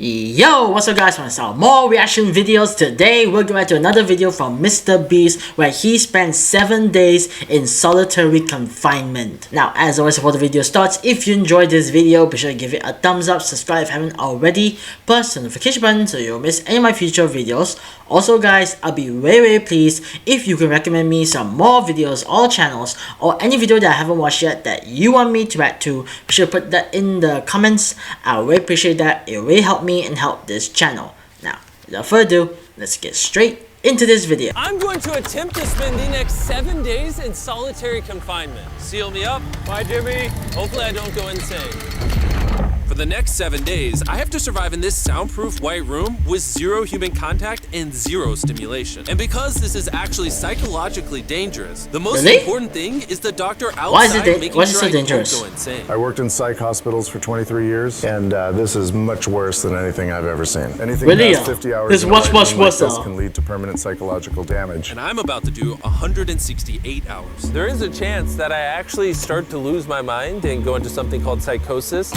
Yo, what's up guys, want to start more reaction videos. Today we're going to another video from MrBeast where he spent 7 days in solitary confinement. Now as always, before the video starts, if you enjoyed this video, be sure to give it a thumbs up, subscribe if you haven't already, press the notification button so you don't miss any of my future videos. Also guys, I'll be very pleased if you can recommend me some more videos or channels or any video that I haven't watched yet that you want me to react to. Be sure to put that in the comments. I really appreciate that. It really helped me and help this channel. Now, without further ado, let's get straight into this video. I'm going to attempt to spend the next 7 days in solitary confinement. Seal me up. Bye, Jimmy. Hopefully I don't go insane. For the next 7 days, I have to survive in this soundproof white room with 0 human contact and 0 stimulation. And because this is actually psychologically dangerous, the most important thing is the doctor outside making sure I don't go insane. I worked in psych hospitals for 23 years, and this is much worse than anything I've ever seen. Anything past 50 hours this much worse like this can lead to permanent psychological damage. And I'm about to do 168 hours. There is a chance that I actually start to lose my mind and go into something called psychosis.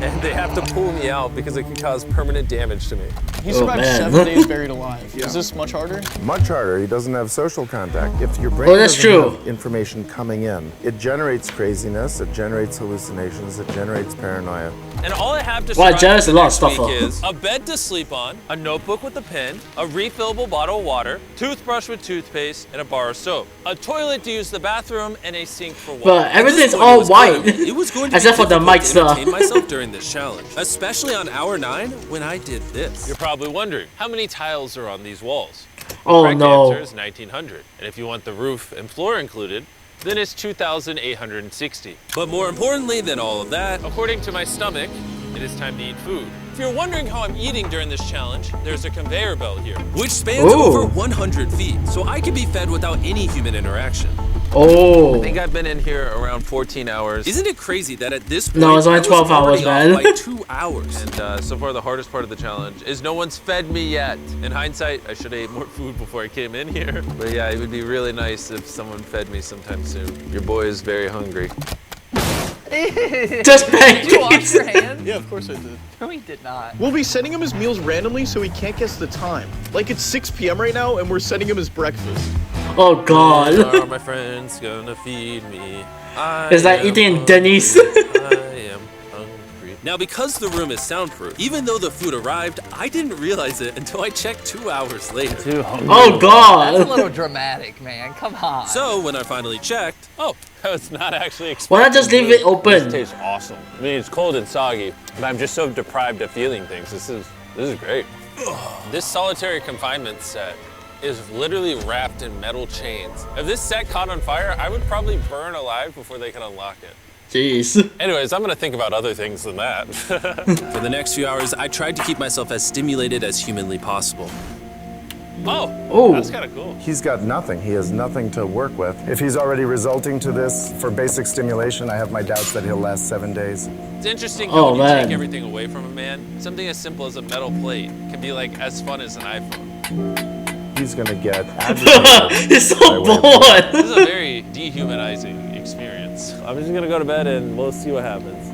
And they have to pull me out because it can cause permanent damage to me. He survived 7 days buried alive. Yeah. Is this much harder? Much harder. He doesn't have social contact. If your brain doesn't have information coming in, it generates craziness, it generates hallucinations, it generates paranoia. And all I have to survive a lot of stuff is a bed to sleep on, a notebook with a pen, a refillable bottle of water, toothbrush with toothpaste, and a bar of soap. A toilet to use the bathroom, and a sink for water. But everything's all white. It was going to except for the mic stuff. myself during this challenge, especially on hour 9 when I did this. You're probably wondering, how many tiles are on these walls? Oh Correct no. answer is 1,900. And if you want the roof and floor included, then it's 2,860. But more importantly than all of that, according to my stomach, it is time to eat food. If you're wondering how I'm eating during this challenge, there's a conveyor belt here, which spans over 100 feet, so I can be fed without any human interaction. Oh. I think I've been in here around 14 hours. Isn't it crazy that at this point, no, it's only 12 hours, man. Like 2 hours. And so far, the hardest part of the challenge is no one's fed me yet. In hindsight, I should have ate more food before I came in here. But yeah, it would be really nice if someone fed me sometime soon. Your boy is very hungry. Just did you wash your hands? Yeah, of course I did. No, he did not. We'll be sending him his meals randomly so he can't guess the time. Like it's 6 p.m. right now and we're sending him his breakfast. Oh god. When are my friends gonna feed me? It's like eating in Denny's. I am hungry. Now because the room is soundproof, even though the food arrived, I didn't realize it until I checked 2 hours later. Oh god. That's a little dramatic, man. Come on. So when I finally checked, oh, it's not actually expensive. Why not just leave it open? This tastes awesome. I mean, it's cold and soggy, but I'm just so deprived of feeling things. This is great. This solitary confinement set is literally wrapped in metal chains. If this set caught on fire, I would probably burn alive before they could unlock it. Jeez. Anyways, I'm gonna think about other things than that. For the next few hours, I tried to keep myself as stimulated as humanly possible. Oh, that's kind of cool. He's got nothing. He has nothing to work with. If he's already resulting to this for basic stimulation, I have my doubts that he'll last 7 days. It's interesting how when you take everything away from a man, something as simple as a metal plate can be like as fun as an iPhone. He's gonna get agitated. He's so bored. This is a very dehumanizing experience. I'm just gonna go to bed and we'll see what happens.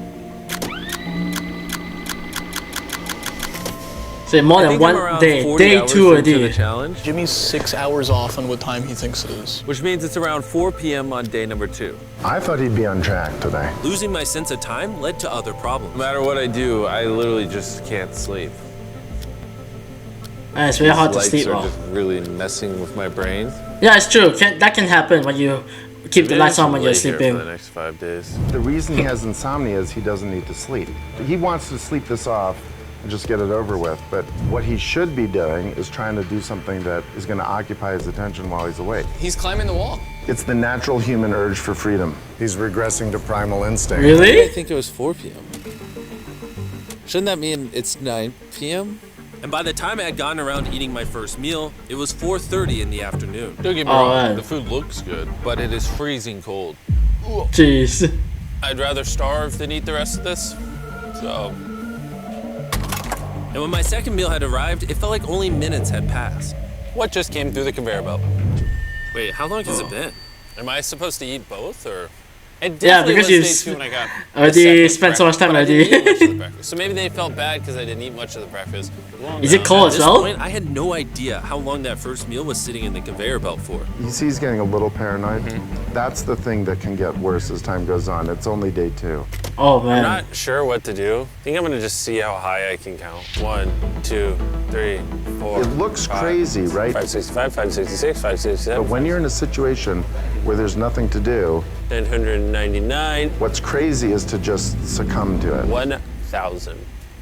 Say more than 1 day. Day 2 already. Challenge, Jimmy's 6 hours off on what time he thinks it is. which means it's around 4 p.m. on day number 2. I thought he'd be on track today. Losing my sense of time led to other problems. No matter what I do, I literally just can't sleep. It's very hard to sleep. Lights are just really messing with my brain. Yeah, it's true. That can happen when you keep the lights on when you're sleeping. For the next 5 days. The reason he has insomnia is he doesn't need to sleep. He wants to sleep this off and just get it over with. But what he should be doing is trying to do something that is going to occupy his attention while he's awake. He's climbing the wall. It's the natural human urge for freedom. He's regressing to primal instinct. Really? I think it was 4 p.m. Shouldn't that mean it's 9 p.m.? And by the time I had gotten around eating my first meal, it was 4:30 in the afternoon. Don't get me wrong, the food looks good, but it is freezing cold. Jeez. I'd rather starve than eat the rest of this, so. And when my second meal had arrived, it felt like only minutes had passed. What just came through the conveyor belt? Wait, how long has it been? Am I supposed to eat both, or? It Yeah, definitely because was you day 2 when I got already the second spent so much time breakfast, but I didn't already. eat much of the breakfast. So maybe they felt bad because I didn't eat much of the breakfast. Is it cold At as this well? point, I had no idea how long that first meal was sitting in the conveyor belt for. You see he's getting a little paranoid. That's the thing that can get worse as time goes on. It's only day 2. Oh I'm man. not sure what to do. I think I'm gonna just see how high I can count. 1, 2, 3, 4. It looks crazy, right? 565, 566, 567. But when you're in a situation where there's nothing to do, 999, what's crazy is to just succumb to it. 1,000.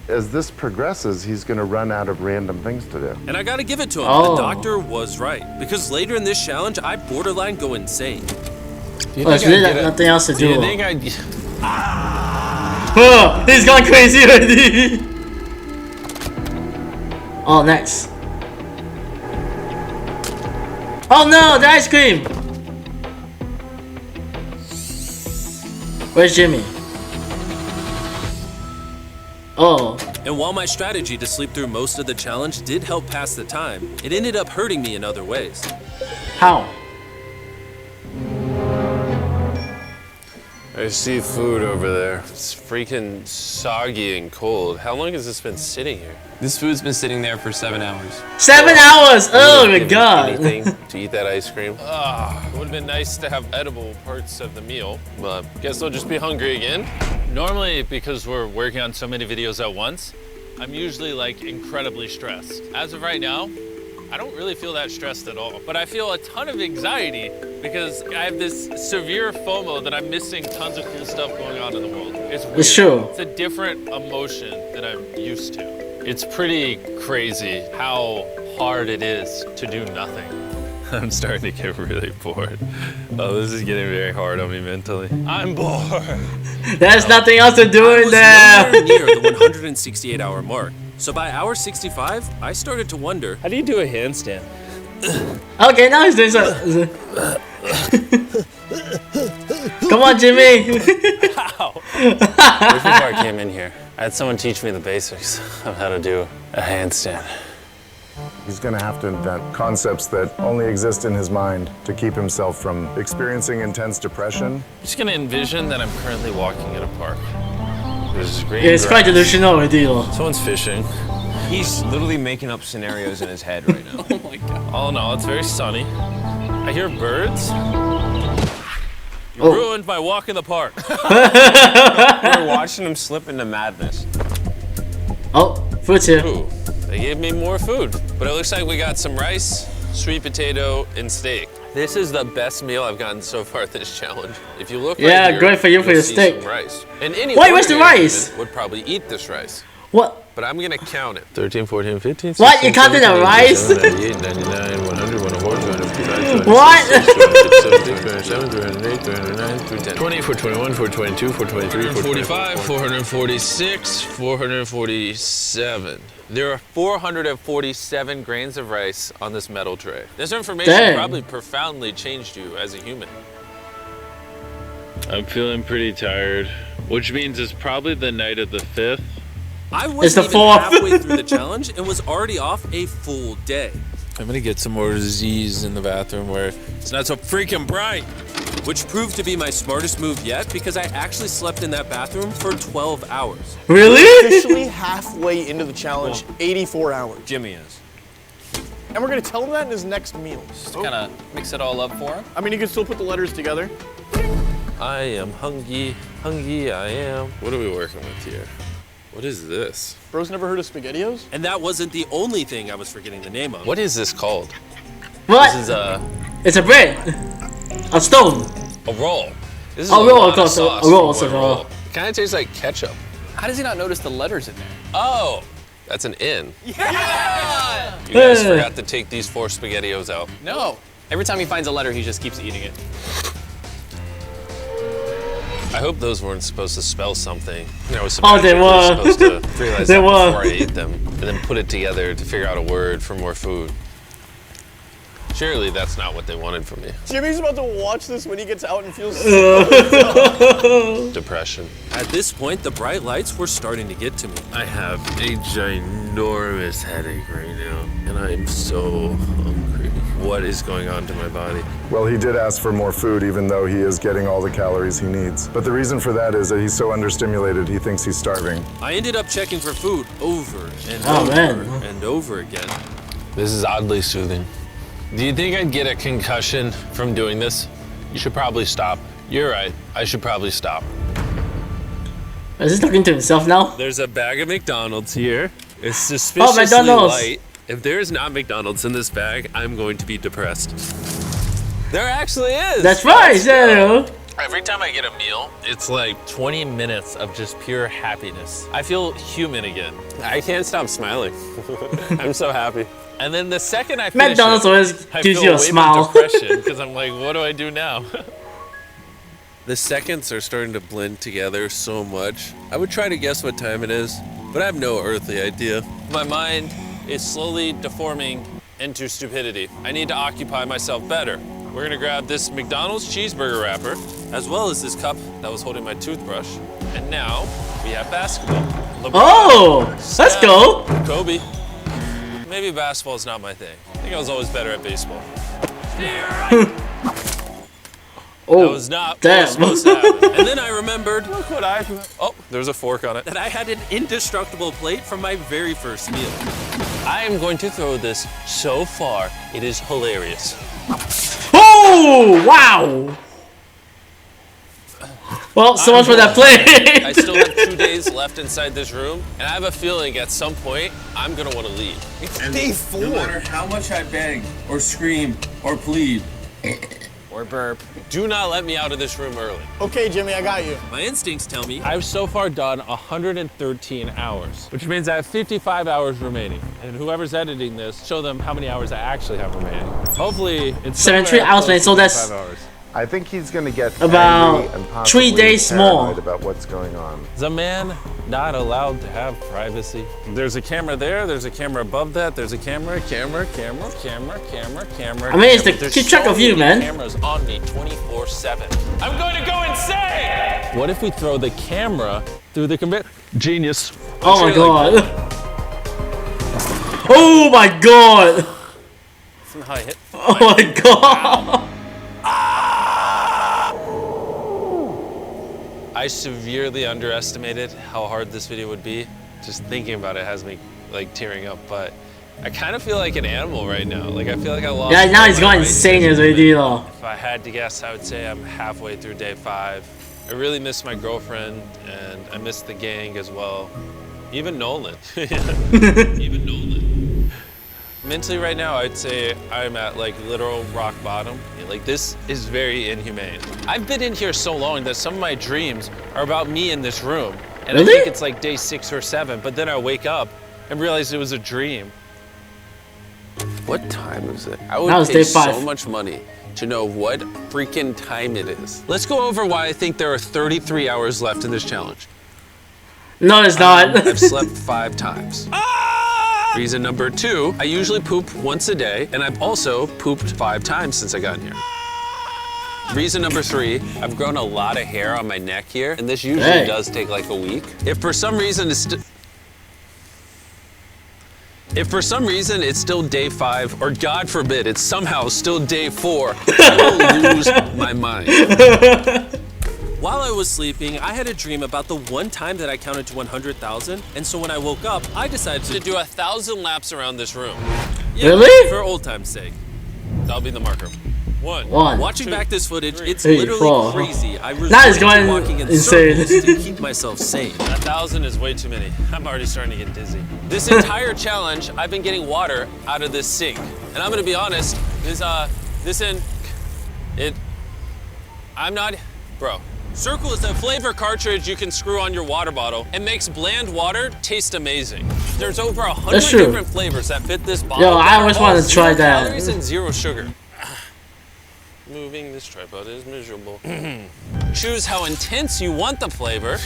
As this progresses, he's going to run out of random things to do. And I gotta give it to him. Oh. The doctor was right. Because later in this challenge, I borderline go insane. Oh, there's really nothing else to do. You think I... Oh, he's gone crazy already. Oh, next. Oh no, the ice cream. Where's Jimmy? Oh. And while my strategy to sleep through most of the challenge did help pass the time, it ended up hurting me in other ways. How? I see food over there. It's freaking soggy and cold. How long has this been sitting here? This food's been sitting there for 7 hours. 7 hours! Oh my Give me god! Anything to eat that ice cream? It would have been nice to have edible parts of the meal, but guess I'll just be hungry again. Normally, because we're working on so many videos at once, I'm usually like incredibly stressed. As of right now, I don't really feel that stressed at all, but I feel a ton of anxiety because I have this severe FOMO that I'm missing tons of cool stuff going on in the world. It's weird. It's true. It's a different emotion than I'm used to. It's pretty crazy how hard it is to do nothing. I'm starting to get really bored. Oh, this is getting very hard on me mentally. I'm bored. There's nothing else to do I in was there! nowhere near the 168-hour mark. So by hour 65, I started to wonder, how do you do a handstand? Okay, now he's doing something. Come on, Jimmy! Right before I came in here, I had someone teach me the basics of how to do a handstand. He's going to have to invent concepts that only exist in his mind to keep himself from experiencing intense depression. I'm just gonna envision that I'm currently walking in a park. There's green Yeah, it's quite grass. delusional already. Though. Someone's fishing. He's literally making up scenarios in his head right now. Oh my god. All in all, it's very sunny. I hear birds. You Oh. ruined my walk in the park. We're watching him slip into madness. Oh, food's here. Ooh, they gave me more food. But it looks like we got some rice, sweet potato, and steak. This is the best meal I've gotten so far this challenge. If you look Yeah, right here, great for you for you'll your see steak. some rice. And any Wait, where's the ordinary rice? human would probably eat this rice. What? But I'm gonna count it. 13, 14, 15, 16, What? You counted the 17, rice? 98, 99, 100, 104, 255, What? 227, 208, 209, 310. 20, 421, 422, 423, 445, 446, 447. There are 447 grains of rice on this metal tray. This information Dang. probably profoundly changed you as a human. I'm feeling pretty tired, which means it's probably the night of the 5th. I It's wasn't the even 4th. halfway through the challenge and was already off a full day. I'm gonna get some more Z's in the bathroom where it's not so freaking bright. Which proved to be my smartest move yet because I actually slept in that bathroom for 12 hours. Really? Officially halfway into the challenge, 84 hours. Jimmy is. And we're gonna tell him that in his next meal. Just kind of mix it all up for him. I mean, you can still put the letters together. I am hungry, hungry I am. What are we working with here? What is this? Bro's never heard of SpaghettiOs? And that wasn't the only thing I was forgetting the name of. What is this called? What? This is It's a bread. A stone. a roll. This is A roll, lot of course, a sauce roll, for it's a one roll. It kind of tastes like ketchup. How does he not notice the letters in there? Oh, that's an N. Yeah! You guys Yeah. forgot to take these 4 SpaghettiOs out. No. Every time he finds a letter, he just keeps eating it. I hope those weren't supposed to spell something. You know, I was Oh, they were. supposed to realize They that were. before I ate them, and then put it together to figure out a word for more food. Surely that's not what they wanted from me. Jimmy's about to watch this when he gets out and feels Depression. At this point, the bright lights were starting to get to me. I have a ginormous headache right now, and I am so hungry. what is going on to my body. Well, he did ask for more food, even though he is getting all the calories he needs. But the reason for that is that he's so understimulated, he thinks he's starving. I ended up checking for food over and and over again. This is oddly soothing. Do you think I'd get a concussion from doing this? You should probably stop. You're right. I should probably stop. Is he talking to himself now? There's a bag of McDonald's here. It's suspiciously McDonald's. light. If there's not McDonald's in this bag, I'm going to be depressed. There actually is. That's right, yeah. Every time I get a meal, it's like 20 minutes of just pure happiness. I feel human again. I can't stop smiling. I'm so happy. And then the second I finish McDonald's always I gives feel you a wave of smile. depression because I'm like, what do I do now? The seconds are starting to blend together so much. I would try to guess what time it is, but I have no earthly idea. My mind is slowly deforming into stupidity. I need to occupy myself better. We're gonna grab this McDonald's cheeseburger wrapper, As well as this cup that was holding my toothbrush. and now we have basketball. LeBron, Oh, let's Steph, go. Kobe. Maybe basketball's not my thing. I think I was always better at baseball. Oh, That was not what damn. was supposed to happen. And then I remembered Look what I... Oh, there's a fork on it. that I had an indestructible plate from my very first meal. I am going to throw this so far, it is hilarious. Oh, wow. Well, so much for that play. I still have 2 days left inside this room, and I have a feeling at some point, I'm gonna wanna leave. It's day 4. No matter how much I beg, or scream, or plead, Or burp. Do not let me out of this room early. Okay, Jimmy, I got you. My instincts tell me I've so far done 113 hours, which means I have 55 hours remaining. And whoever's editing this, show them how many hours I actually have remaining. Hopefully, it's 73 somewhere hours, close man, to so that's 55 hours. I think he's going to get About angry and possibly 3 days more. paranoid about what's going on. Is a man not allowed to have privacy? There's a camera there, there's a camera above that, there's a camera. I mean, it's to There's keep track so of you, many man. cameras on me 24/7. I'm going to go insane! What if we throw the camera through the conveyor? Genius. Oh my god. Oh my god. That's not how I hit. Oh my god. I severely underestimated how hard this video would be. Just thinking about it has me like tearing up, but I kind of feel like an animal right now. Like I feel like I lost. Yeah, now all he's my going rights insane to as it. we do though. If I had to guess, I would say I'm halfway through day 5. I really miss my girlfriend, and I miss the gang as well. Even Nolan. Even Nolan. Mentally right now, I'd say I'm at like literal rock bottom. Like this is very inhumane. I've been in here so long that some of my dreams are about me in this room. And Really? I think it's like day 6 or 7, but then I wake up and realize it was a dream. what time is it? I Now would it's pay day so 5. much money to know what freaking time it is. Let's go over why I think there are 33 hours left in this challenge. No, it's not. I've slept 5 times. Reason number 2, I usually poop once a day, and I've also pooped 5 times since I got here. Reason number 3, I've grown a lot of hair on my neck here, and this usually Hey. does take like a week. If for some reason it's still day 5, or God forbid, it's somehow still day 4, I will lose my mind. While I was sleeping, I had a dream about the one time that I counted to 100,000, and so when I woke up, I decided to do 1,000 laps around this room. Yeah, Really? for old time's sake. That'll be the marker. 1. Watching back this footage, it's 3, literally 4. crazy. I Now he's resorted to going walking in insane. circles to keep myself sane. 1,000 is way too many. I'm already starting to get dizzy. This entire challenge, I've been getting water out of this sink. And I'm gonna be honest, bro. Circle is a flavor cartridge you can screw on your water bottle and makes bland water taste amazing. There's over 100 That's true. different flavors that fit this bottle. Yo, I always All wanted to try 0 that. calories and 0 sugar. Moving this tripod is miserable. Choose how intense you want the flavor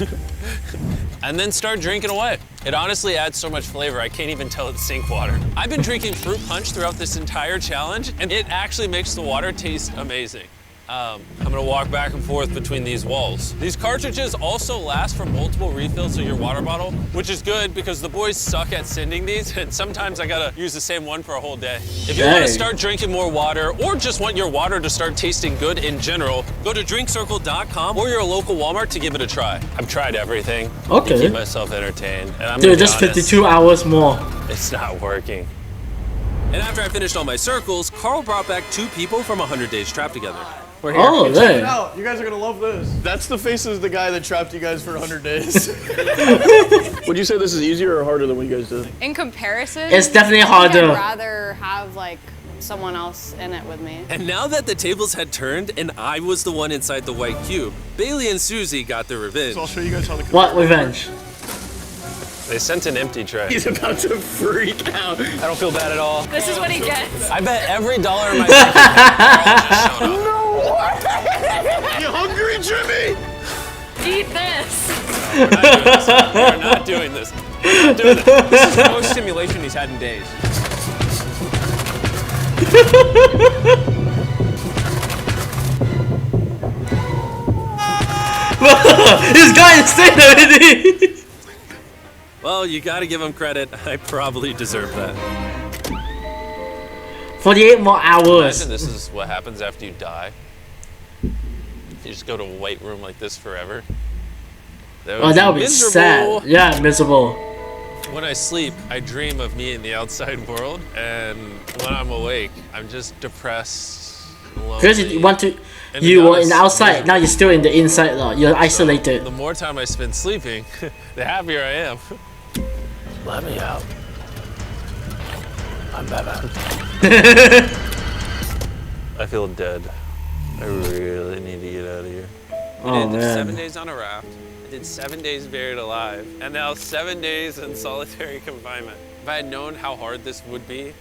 and then start drinking away. It honestly adds so much flavor, I can't even tell it's sink water. I've been drinking fruit punch throughout this entire challenge, and it actually makes the water taste amazing. I'm gonna walk back and forth between these walls. These cartridges also last for multiple refills of your water bottle, which is good because the boys suck at sending these, and sometimes I gotta use the same one for a whole day. If you want to start drinking more water, or just want your water to start tasting good in general, go to drinkcircle.com or your local Walmart to give it a try. I've tried everything to keep myself entertained, and I'm Dude, just 52 hours more. It's not working. And after I finished all my circles, Carl brought back 2 people from 100 Days Trapped Together. We're here. Oh, Check it man. out. You guys are gonna love this. That's the face of the guy that trapped you guys for 100 days. Would you say this is easier or harder than what you guys did? In comparison, It's definitely I think harder. I'd rather have like someone else in it with me. And now that the tables had turned and I was the one inside the white cube, Bailey and Susie got their revenge. So I'll show you guys how the What revenge? They sent an empty tray. He's about to freak out. I don't feel bad at all. This is what he gets. I bet every dollar in my bank account just showed up. No way! You hungry, Jimmy? Eat this. We're not doing this. We're not doing this. This is the most stimulation he's had in days. This guy is insane already. Well, you gotta give him credit. I probably deserve that. 48 more hours. Imagine this is what happens after you die. You just go to a white room like this forever. Oh, that would be miserable. sad. Yeah, miserable. When I sleep, I dream of me in the outside world, and when I'm awake, I'm just depressed, Because lonely. you want to, And you to be were in the honest, outside. Now you're still in the inside. Though you're isolated. The more time I spend sleeping, the happier I am. Let me out. I'm Batman. I feel dead. I really need to get out of here. Oh, I did man. 7 days on a raft. I did 7 days buried alive, and now 7 days in solitary confinement. If I had known how hard this would be,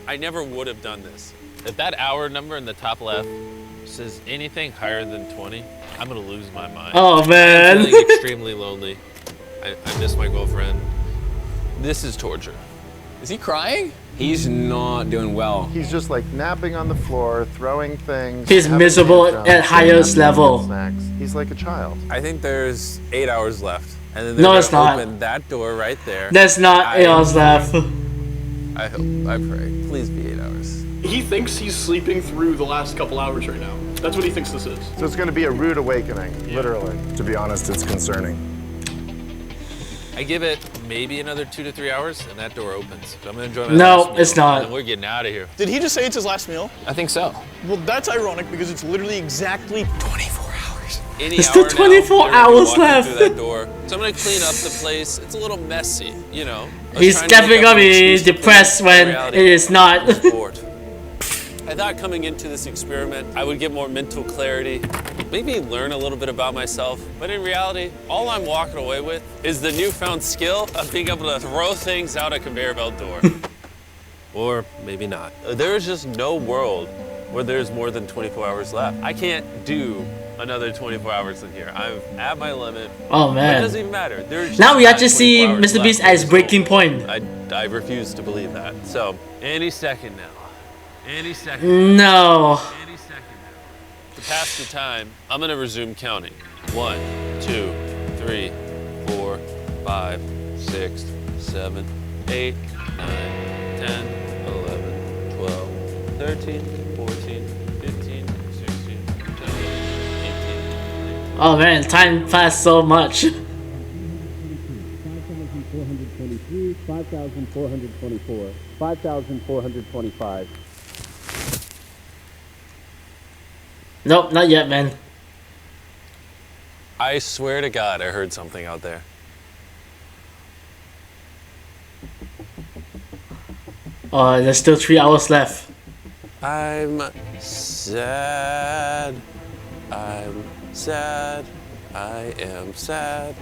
I never would have done this. If that hour number in the top left says anything higher than 20, I'm gonna lose my mind. Oh, man. I'm feeling extremely lonely. I miss my girlfriend. This is torture. Is he crying? He's not doing well. He's just like napping on the floor, throwing things. He's having miserable tantrums, at highest napping, level. getting snacks. He's like a child. I think there's 8 hours left. And then they're No, gonna it's not. open that door right there. There's not 8 hours left. I hope, I pray. Please be 8 hours. He thinks he's sleeping through the last couple hours right now. That's what he thinks this is. So it's going to be a rude awakening, literally. To be honest, it's concerning. I give it maybe another 2 to 3 hours, and that door opens. So I'm gonna enjoy my No, last meal, it's not. And then we're getting out of here. Did he just say it's his last meal? I think so. Well, that's ironic because it's literally exactly 24 hours. Any There's hour still now, 24 they're gonna be hours walking left. through that door. So I'm gonna clean up the place. It's a little messy, you know. I was He's trying to make definitely up gonna an be excuse to clean depressed up, when in reality, it is not. I was bored. I thought coming into this experiment, I would get more mental clarity, maybe learn a little bit about myself. But in reality, all I'm walking away with is the newfound skill of being able to throw things out a conveyor belt door. Or maybe not. There is just no world where there's more than 24 hours left. I can't do another 24 hours in here. I'm at my limit. Oh, But it man. doesn't even matter. There's Now just we not actually see 24 hours Mr. Beast left at in his this breaking world. point. I refuse to believe that. So, any second now. Any second. No. Any second now. To pass the time, I'm gonna resume counting. 1, 2, 3, 4, 5, 6, 7, 8, 9, 10, 11, 12, 13, 14, 15, 16, 17, 18. Oh, man. Time passed so much. 5,423, 5,424, 5,425. Nope, not yet, man. I swear to God, I heard something out there. Oh, there's still 3 hours left. I'm sad. I'm sad. I am sad.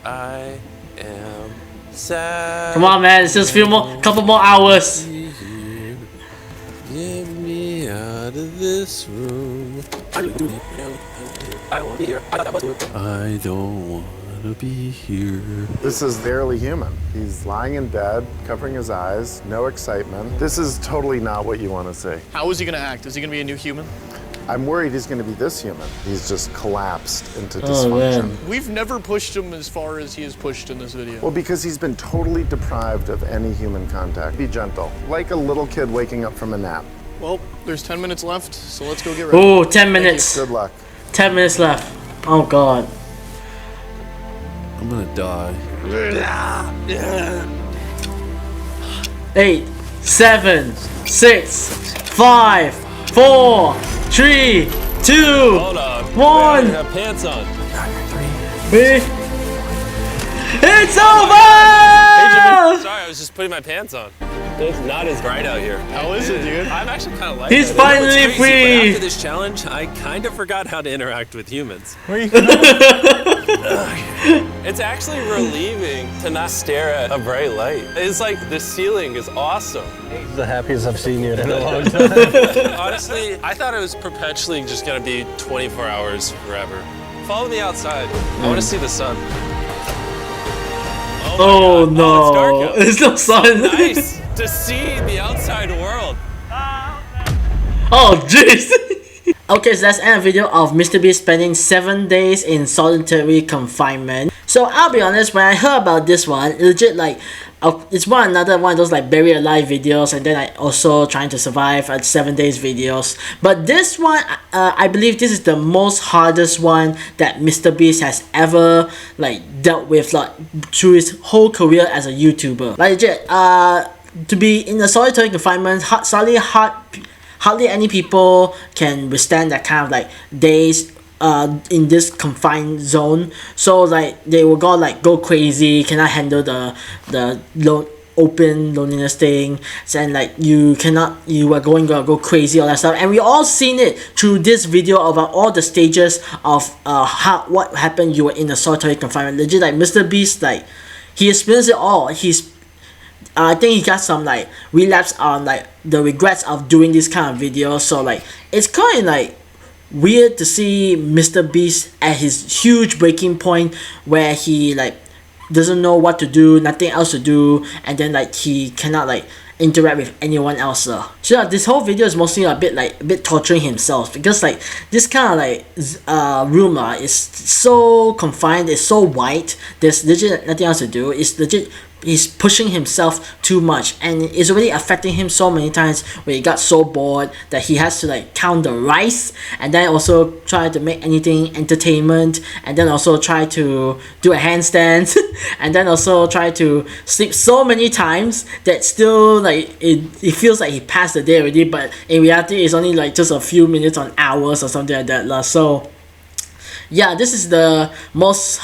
I am sad. Come on, man. It's just couple more hours. Get me out of this room. I don't want to be here. I don't want to be here. This is barely human. He's lying in bed, covering his eyes, no excitement. This is totally not what you want to see. How is he gonna act? Is he gonna be a new human? I'm worried he's going to be this human. He's just collapsed into Oh, dysfunction. man. We've never pushed him as far as he is pushed in this video. Well, because he's been totally deprived of any human contact. Be gentle, like a little kid waking up from a nap. Well, there's 10 minutes left, so let's go get ready. Oh, 10 minutes. Good luck. 10 minutes left. Oh god. I'm gonna die. 8, 7, 6, 5, 4, 3, 2, Hold on. 1. I have pants on. It's over! Sorry, I was just putting my pants on. It's not as bright out here. How is it, dude? I'm actually kind of like He's it. finally It's crazy, but free! after this challenge, I kind of forgot how to interact with humans. It's actually relieving to not stare at a bright light. It's like the ceiling is awesome. It's the happiest I've seen you in a long time. Honestly, I thought it was perpetually just gonna be 24 hours forever. Follow me outside. I want to see the sun. Oh my God. no, it's dark out. there's no sun. Nice to see the outside world. Oh jeez. Okay, so that's the end of the video of MrBeast spending 7 days in solitary confinement. So I'll be honest, when I heard about this one, legit like, it's another one of those like buried alive videos, and then I also trying to survive at 7 days videos. But this one, I believe this is the most hardest one that MrBeast has ever like dealt with, like through his whole career as a YouTuber. Like legit, to be in a solitary confinement, hardly any people can withstand that kind of like days in this confined zone. So like they will go crazy, cannot handle the open loneliness thing, and like you are going to go crazy, all that stuff. And we all seen it through this video of all the stages of what happened. You were in a solitary confinement. Legit, like MrBeast, like he experienced it all. I think he got some like relapse on like the regrets of doing this kind of video. So like it's kind of like weird to see MrBeast at his huge breaking point where he like doesn't know what to do, nothing else to do, and then like he cannot like interact with anyone else. So yeah, this whole video is mostly a bit torturing himself, because like this kind of like room is so confined, it's so wide, there's legit nothing else to do. It's legit he's pushing himself too much, and it's already affecting him so many times where he got so bored that he has to like count the rice, and then also try to make anything entertainment, and then also try to do a handstand and then also try to sleep so many times that still like it feels like he passed the day already, but in reality it's only like just a few minutes or hours or something like that. So yeah, this is the most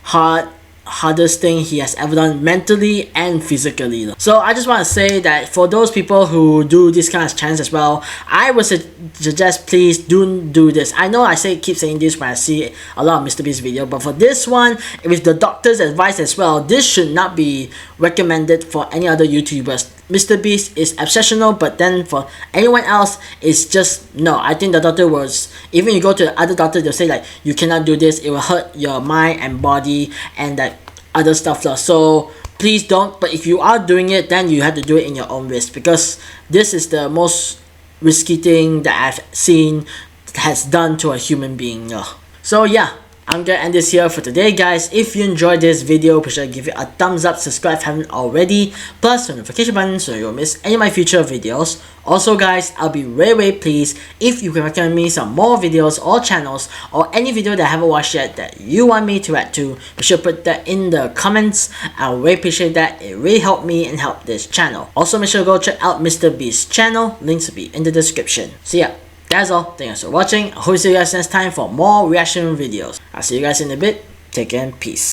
hardest thing he has ever done mentally and physically. So I just want to say that for those people who do this kind of challenge as well, I would suggest please don't do this. I know I keep saying this when I see a lot of MrBeast video, but for this one, with the doctor's advice as well, this should not be recommended for any other YouTubers. MrBeast is exceptional, but then for anyone else, it's just no. I think the doctor was, even you go to the other doctor, they'll say like you cannot do this, it will hurt your mind and body and that other stuff. So please don't. But if you are doing it, then you have to do it in your own risk, because this is the most risky thing that I've seen has done to a human being. So yeah, I'm gonna end this here for today, guys. If you enjoyed this video, be sure to give it a thumbs up, subscribe if you haven't already, plus the notification button so you won't miss any of my future videos. Also guys, I'll be very pleased if you can recommend me some more videos or channels, or any video that I haven't watched yet that you want me to react to. Be sure to put that in the comments. I really appreciate that. It really helped me and helped this channel. Also make sure to go check out MrBeast's channel, links will be in the description. So yeah, that's all. Thank you guys for watching. I hope to see you guys next time for more reaction videos. I'll see you guys in a bit. Take care and peace.